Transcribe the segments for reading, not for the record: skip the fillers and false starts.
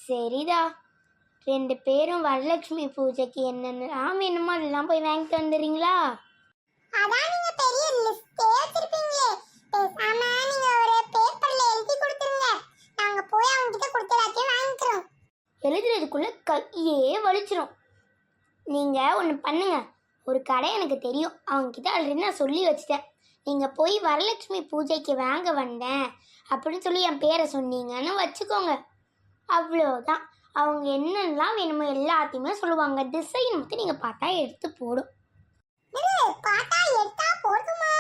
சரிடா, 2 பேரும் வரலட்சுமி பூஜைக்கு என்னென்னலாம் வேணுமோ அதெல்லாம் போய் வாங்கிட்டு வந்துடுறீங்களா? அதான் நீங்க பெரிய லிஸ்டே வச்சிருப்பீங்களே, பேசாம நீங்க ஒரு பேப்பர்ல எழுதி கொடுத்துருங்க, நாங்க போய் அவங்க கிட்ட கொடுத்து எல்லாத்தையும் வாங்கிக்கிறோம். எழுதுறதுக்குள்ள கையே வலிச்சிரும். நீங்க ஒன்று பண்ணுங்க, ஒரு கடை எனக்கு தெரியும், அவங்கக்கிட்ட ஆல்ரெடி நான் சொல்லி வச்சுட்டேன். நீங்கள் போய் வரலட்சுமி பூஜைக்கு வாங்க வந்தேன் அப்படின்னு சொல்லி என் பேரை சொன்னீங்கன்னு வச்சுக்கோங்க, அவ்வளோதான். அவங்க என்னென்னலாம் வேணுமோ எல்லாத்தையுமே சொல்லுவாங்க. டிசைன் மட்டும் நீங்கள் பார்த்தா எடுத்து போடும். பார்த்தா எடுத்தா போதுமா?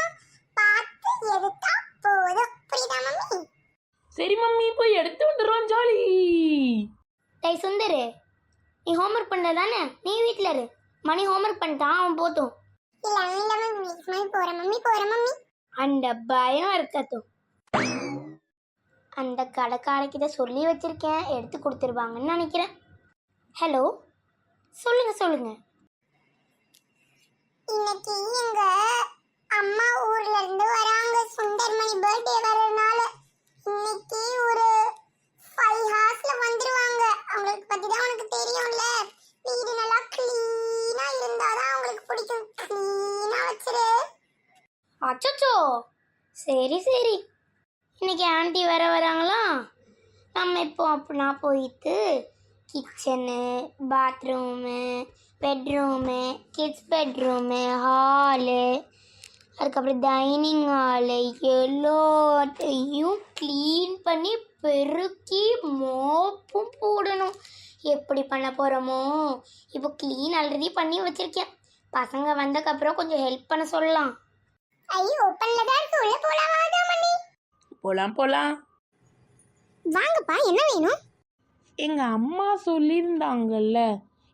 பார்த்து எடுத்தா போதும், புரியுதா மம்மி? சரி மம்மி, போய் எடுத்து வந்துடுறோம், ஜாலி. டேய் சுந்தரு, நீ ஹோம்ஒர்க் பண்ண தானே? நீ வீட்டில் இரு. மணி ஹோம்ஒர்க் பண்ணிட்டான், அவன் போட்டும். இல்ல மம்மி, போறேன் மம்மி. அந்த பயம் இருக்கட்டும். அந்த கடைக்காரக்கிட்ட சொல்லி வச்சிருக்கேன், எடுத்து கொடுத்துருவாங்கன்னு நினைக்கிறேன். ஹலோ, சொல்லுங்க. இன்னைக்கு எங்க அம்மா ஊர்ல இருந்து வராங்க. சுந்தர்மணி பர்த்டே வரதுனால இன்னைக்கு ஒரு 5 ஹார்ஸ்ல வந்துருவாங்க. அவங்களுக்கு பத்தி தான் உனக்கு தெரியும்ல, வீடு நல்லா கிளீனா இருந்தாதான் அவங்களுக்கு பிடிக்கும். கிளீனா வச்சிரு. அச்சோ, சரி. இன்னைக்கு ஆண்டி வராங்களா? நம்ம இப்போ அப்படின்னா போயிட்டு kitchen, bathroom, bedroom, kids bedroom, hall, அதுக்கப்புறம் டைனிங் ஹாலு எல்லாத்தையும் க்ளீன் பண்ணி பெருக்கி மோப்பும் போடணும். எப்படி பண்ண போகிறோமோ? இப்போ க்ளீன் ஆல்ரெடி பண்ணி வச்சுருக்கேன். பசங்க வந்ததுக்கப்புறம் கொஞ்சம் ஹெல்ப் பண்ண சொல்லலாம். ஐயோ, ஓப்பன்ல தான் இருக்கு, உள்ள போலாமா மணி? போலாம். வாங்கப்பா, என்ன வேணும்? எங்கள் அம்மா சொல்லியிருந்தாங்கல்ல,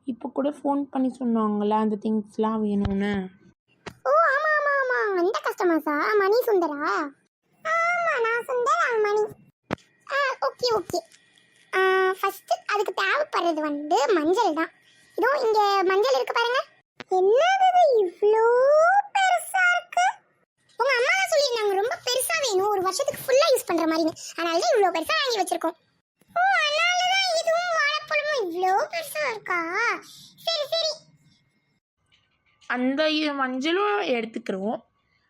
இப்போ கூட ஃபோன் பண்ணி சொன்னாங்கல்ல அந்த திங்ஸ்லாம் வேணும்னு. ஓ ஆமா, அந்த கஸ்டமர்ஸா? மணி சுந்தரா? ஆமா, நான் சுந்தர், அவங்க மணி. ஓகே. ஃபர்ஸ்ட் அதுக்கு தேவைப்படுறது மஞ்சள் தான். இதோ இங்க மஞ்சள் இருக்கு பாருங்க. என்னது இவ்ளோ பெருசா இருக்கு? உங்க அம்மா தான் சொல்லிருந்தாங்க ரொம்ப பெருசா வேணும், ஒரு வருஷத்துக்கு ஃபுல்லா யூஸ் பண்ற மாதிரி. அதனால தான் இவ்ளோ பெருசா வாங்கி வச்சிருக்கோம். ஓ, அதனால தான் இதுவும் வாழைப்பழமும் இவ்ளோ பெருசா இருக்கா? சரி. அந்த மஞ்சளும் எடுத்துக்கிறோம்.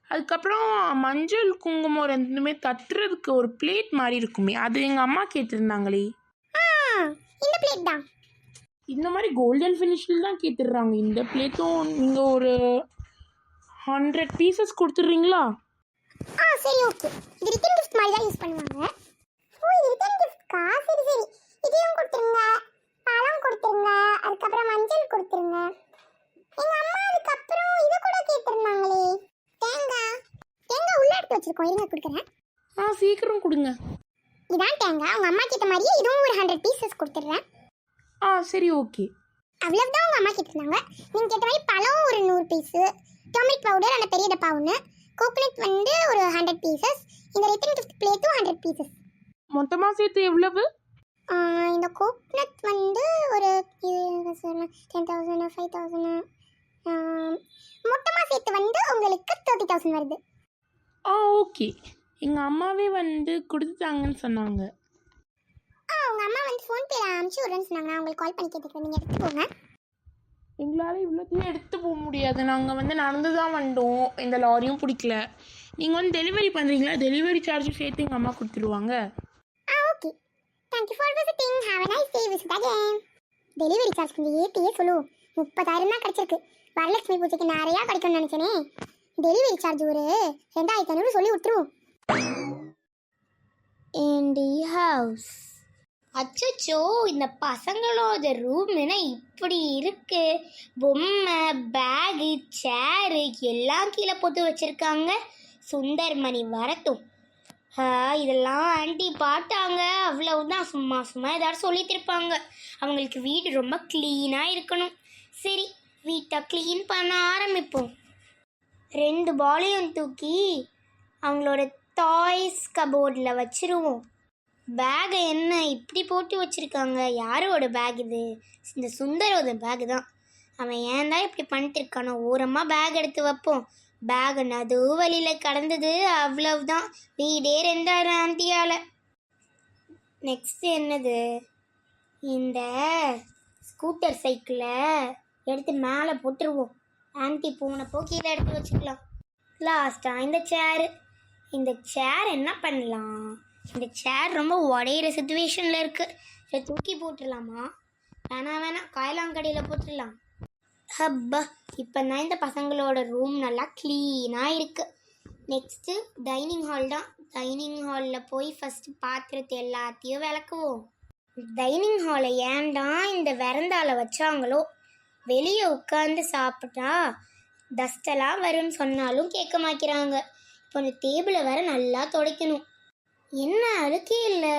அதுக்கப்புறம் மஞ்சள் குங்குமம் ரெண்டுமே தட்டுறதுக்கு ஒரு பிளேட் மாதிரி இருக்குமே, அது எங்கள் அம்மா கேட்டிருந்தாங்களே. இந்த பிளேட் தான். இந்த மாதிரி கோல்டன் ஃபினிஷில் தான் கேட்டுடுறாங்க. இந்த பிளேட்டும் நீங்கள் ஒரு 100 பீசஸ் கொடுத்துட்றீங்களா? சரி, ஓகே. இது ரிட்டன் கிஃப்ட் மாதிரி தான் யூஸ் பண்ணுவாங்க. ஓ, இது ரிட்டன் கிஃப்ட்கா? சரி. இதையும் கொடுத்துருங்க, பழம் கொடுத்துருங்க, அதுக்கப்புறம் மஞ்சள் கொடுத்துருங்க. எங்க அம்மா அதுக்கப்புறம் இது கூட கேட்டிருந்தாங்களே, தேங்காய் உள்ள எடுத்து வச்சிருக்கோம், இருங்க கொடுக்குறேன். சீக்கிரம் கொடுங்க. இதான் தேங்காய். உங்க அம்மா கேட்ட மாதிரியே இதுவும் ஒரு 100 பீசஸ் கொடுத்துட்றேன். சரி, ஓகே. அவ்வளவுதான் உங்க அம்மா கேட்டிருந்தாங்க. நீங்க கேட்ட மாதிரி பழம் ஒரு 100 பீஸு, டர்மரிக் பவுடர் அந்த பெரிய டப்பா ஒன்று, கோகனட் ஒரு 100 பீசஸ், இந்த ரிட்டன் கிஃப்ட் பிளேட்டும் 100 பீசஸ். மொத்தமாக சேர்த்து எவ்வளவு? இந்த கோகனட் ஒரு 10,000 5,000, மொத்தமாக சேர்த்து உங்களுக்கு 30,000 வருது. ஓகே. எங்கள் அம்மாவே கொடுத்துட்டாங்கன்னு சொன்னாங்க. உங்கள் அம்மா ஃபோன்பேல அனுப்பிச்சு விட்றேன்னு சொன்னாங்க. நான் உங்களுக்கு கால் பண்ணி கேட்டுக்கிறேன், நீங்கள் எடுத்து போங்க. எங்களால் இவ்வளோத்தையும் எடுத்து போக முடியாது, நாங்கள் நடந்து தான் வந்தோம், இந்த லாரியும் பிடிக்கல. நீங்கள் டெலிவரி பண்ணுறீங்களா? டெலிவரி சார்ஜும் சேர்த்து எங்கள் அம்மா கொடுத்துருவாங்க. Okay, thank you for visiting, have a nice day, visit again. Delivery charge கொஞ்சம் ஏற்றியே சொல்லுவோம். 30,000 தான் கிடச்சிருக்கு. வரலட்சுமி பூஜைக்கு நிறையா கிடைக்கும்னு நினச்சேனே. டெலிவரி சார்ஜ் ஒரு 2,500 சொல்லி விட்டுருவோம். Indie house. அச்சோ, இந்த பசங்களோட ரூம் என்ன இப்படி இருக்கு? பொம்மை, பேகு, சேரு எல்லாம் கீழே போட்டு வச்சிருக்காங்க. சுந்தர்மணி வரட்டும். இதெல்லாம் ஆண்டி பார்த்தாங்க, அவ்வளவுதான். சும்மா ஏதாவது சொல்லிட்டு இருப்பாங்க. அவங்களுக்கு வீடு ரொம்ப க்ளீனாக இருக்கணும். சரி, வீட்டை க்ளீன் பண்ண ஆரம்பிப்போம். 2 பாலையும் தூக்கி அவங்களோட டாய்ஸ் கபோர்டில் வச்சிருவோம். பேகை என்ன இப்படி போட்டு வச்சுருக்காங்க? யாரோட பேக் இது? இந்த சுந்தரோட பேகு தான். அவன் ஏன் தான் இப்படி பண்ணிட்டு இருக்கானோ? ஓரமாக பேக் எடுத்து வைப்போம். பேகு நடு வழியில் கடந்தது, அவ்வளவுதான். வீடே 2,000 ஆண்டியால். நெக்ஸ்ட் என்னது? இந்த ஸ்கூட்டர் சைக்கிளை எடுத்து மேலே போட்டுருவோம். ஆன்ட்டி போனப்போ கீழே எடுத்து வச்சுக்கலாம். லாஸ்ட்டாக இந்த சேர் என்ன பண்ணலாம்? இந்த சேர் ரொம்ப உடையிற சுச்சுவேஷனில் இருக்குது. இதை தூக்கி போட்டுடலாமா? வேணாம், காயலாங்கடையில் போட்டுடலாம். ஹப்பா, இப்போ தான் இந்த பசங்களோட ரூம் நல்லா க்ளீனாக இருக்குது. நெக்ஸ்ட்டு டைனிங் ஹால் தான். டைனிங் ஹாலில் போய் ஃபஸ்ட்டு பாத்திரத்தை எல்லாத்தையும் விளக்குவோம். டைனிங் ஹாலை ஏன்டா இந்த வெரந்தால வச்சாங்களோ? வெளியே உட்காந்து சாப்பிட்டா டஸ்டெல்லாம் வரும்னு சொன்னாலும் கேட்க மாக்கிறாங்க. இப்போ இந்த டேபிளை வேற நல்லா துடைக்கணும். என்ன அழுக்கே இல்லை.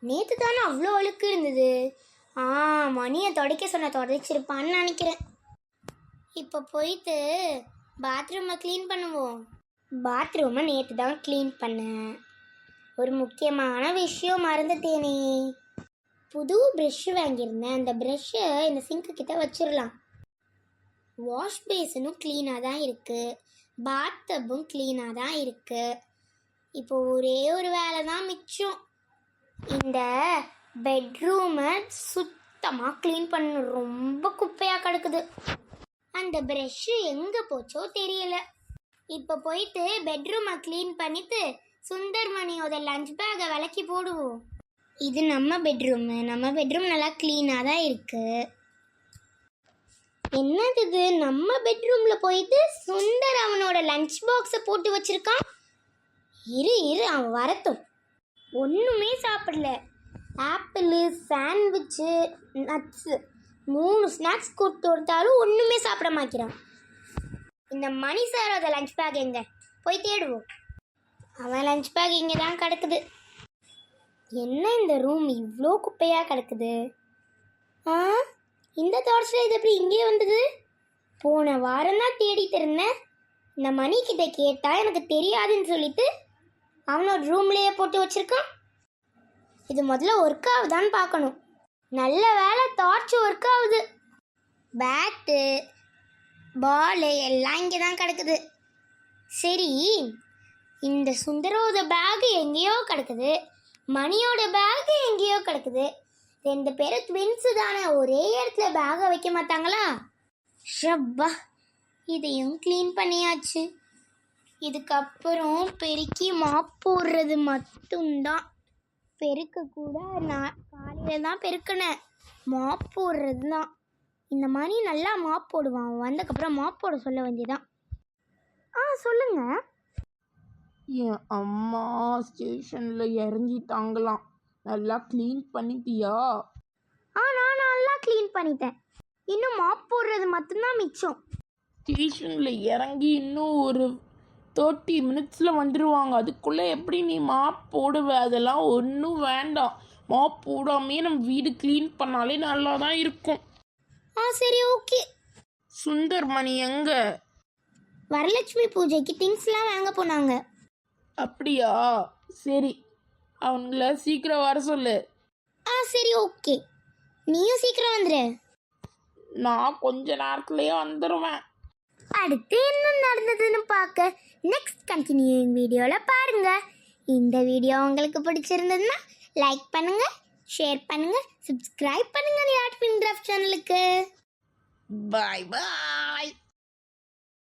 நேற்று தானே அவ்வளோ அழுக்கு இருந்தது. மணியை துடைக்க சொன்ன துடைச்சிருப்பான்னு நினைக்கிறேன். இப்போ போயிட்டு பாத்ரூமை க்ளீன் பண்ணுவோம். பாத்ரூமை நேற்று தான் க்ளீன் பண்ணேன். ஒரு முக்கியமான விஷயம் மறந்துட்டேனே. புது ப்ரெஷ்ஷு வாங்கியிருந்தேன். அந்த ப்ரெஷ்ஷை இந்த சிங்க்கு கிட்ட வச்சிடலாம். வாஷ் பேஸனும் க்ளீனாக தான் இருக்குது. பாத் டப்பும் க்ளீனாக தான் இருக்குது. இப்போ ஒரே ஒரு வேலை தான் மிச்சம். இந்த பெட்ரூமை சுத்தமாக க்ளீன் பண்ண ரொம்ப குப்பையாக கிடக்குது. அந்த ப்ரெஷ்ஷு எங்கே போச்சோ தெரியல. இப்போ போயிட்டு பெட்ரூமை க்ளீன் பண்ணிட்டு சுந்தர்மணியோட லஞ்ச் பேக்கை விளக்கி போடுவோம். இது நம்ம பெட்ரூம் நல்லா க்ளீனாக தான் இருக்குது. என்னது இது? நம்ம பெட்ரூமில் போயிட்டு சுந்தர் அவனோட லஞ்ச் பாக்ஸை போட்டு வச்சுருக்கான். இரு அவன் வரட்டும். ஒன்றுமே சாப்பிடல. ஆப்பிள், சாண்ட்விட்சு, நட்ஸு 3 ஸ்நாக்ஸ் கொடுத்தாலும் ஒன்றுமே சாப்பிட மாக்கிறான். இந்த மணி சாரோட லஞ்ச் பேக் எங்கே? போய் தேடுவோம். அவன் லஞ்ச் பேக் இங்கே தான் கிடக்குது. என்ன இந்த ரூம் இவ்வளோ குப்பையாக கிடக்குது? இந்த தாட்ஸில் இது எப்படி இங்கே வந்தது? போன வாரம் தான் தேடிட்டு இருந்தேன். இந்த மணிக்கிட்ட கேட்டால் எனக்கு தெரியாதுன்னு சொல்லிட்டு அவனோட ரூம்லேயே போட்டு வச்சுருக்கான். இது முதல்ல ஒர்க் ஆகுதான்னு பார்க்கணும். நல்ல வேலை டார்ச் ஒர்க் ஆகுது. பேட்டு, பாலு எல்லாம் இங்கே தான் கிடக்குது. சரி, இந்த சுந்தரோட பேகு எங்கேயோ கிடக்குது. மணியோட பேகு எங்கேயோ கிடக்குது. 2 பேரும் ட்வின்ஸு தானே, ஒரே இடத்துல பேகை வைக்க மாட்டாங்களா? ஷப்பா, இதையும் க்ளீன் பண்ணியாச்சு. இதுக்கப்புறம் பெருக்கி மாப் போடுறது மட்டும்தான். பெருக்க கூட நான் காலையில் தான் பெருக்கினேன். மாப் போடுறது தான். இந்த மணி நல்லா மாப் போடுவான். அவன் வந்ததுக்கப்புறம் மாப் போட சொல்ல வேண்டியதான். சொல்லுங்க. என் அம்மா ஸ்டேஷனில் இறங்கிட்டாங்களாம். நல்லா க்ளீன் பண்ணிட்டியா? நான் நல்லா க்ளீன் பண்ணிட்டேன். இன்னும் மாப் போடுறது மட்டும்தான் மிச்சம். ஸ்டேஷனில் இறங்கி இன்னும் ஒரு 30 மினிட்ஸில் வந்துடுவாங்க. அதுக்குள்ளே எப்படி நீ மாப் போடுவ? அதெல்லாம் ஒன்றும் வேண்டாம். மாப் போடாமே நம்ம வீடு க்ளீன் பண்ணாலே நல்லா தான் இருக்கும். சரி, ஓகே. சுந்தர்மணி எங்கே? வரலட்சுமி பூஜைக்கு திங்ஸ்லாம் வாங்க போனாங்க. அப்படியா? சரி, அவங்கள சீக்கிரம் வர சொல்லு. சரி, ஓகே. நீயும் சீக்கிரம் வந்துடு. நான் கொஞ்ச நேரத்துலேயே வந்துடுவேன். அடுத்து என்ன நடந்ததுன்னு பார்க்க நெக்ஸ்ட் கண்டினியூயிங் வீடியோவில் பாருங்கள். இந்த வீடியோ உங்களுக்கு பிடிச்சிருந்ததுன்னா லைக் பண்ணுங்கள், ஷேர் பண்ணுங்கள், சப்ஸ்கிரைப் பண்ணுங்கள் யாட் பின் கிராஃப்ட் சேனலுக்கு. பாய் பாய்.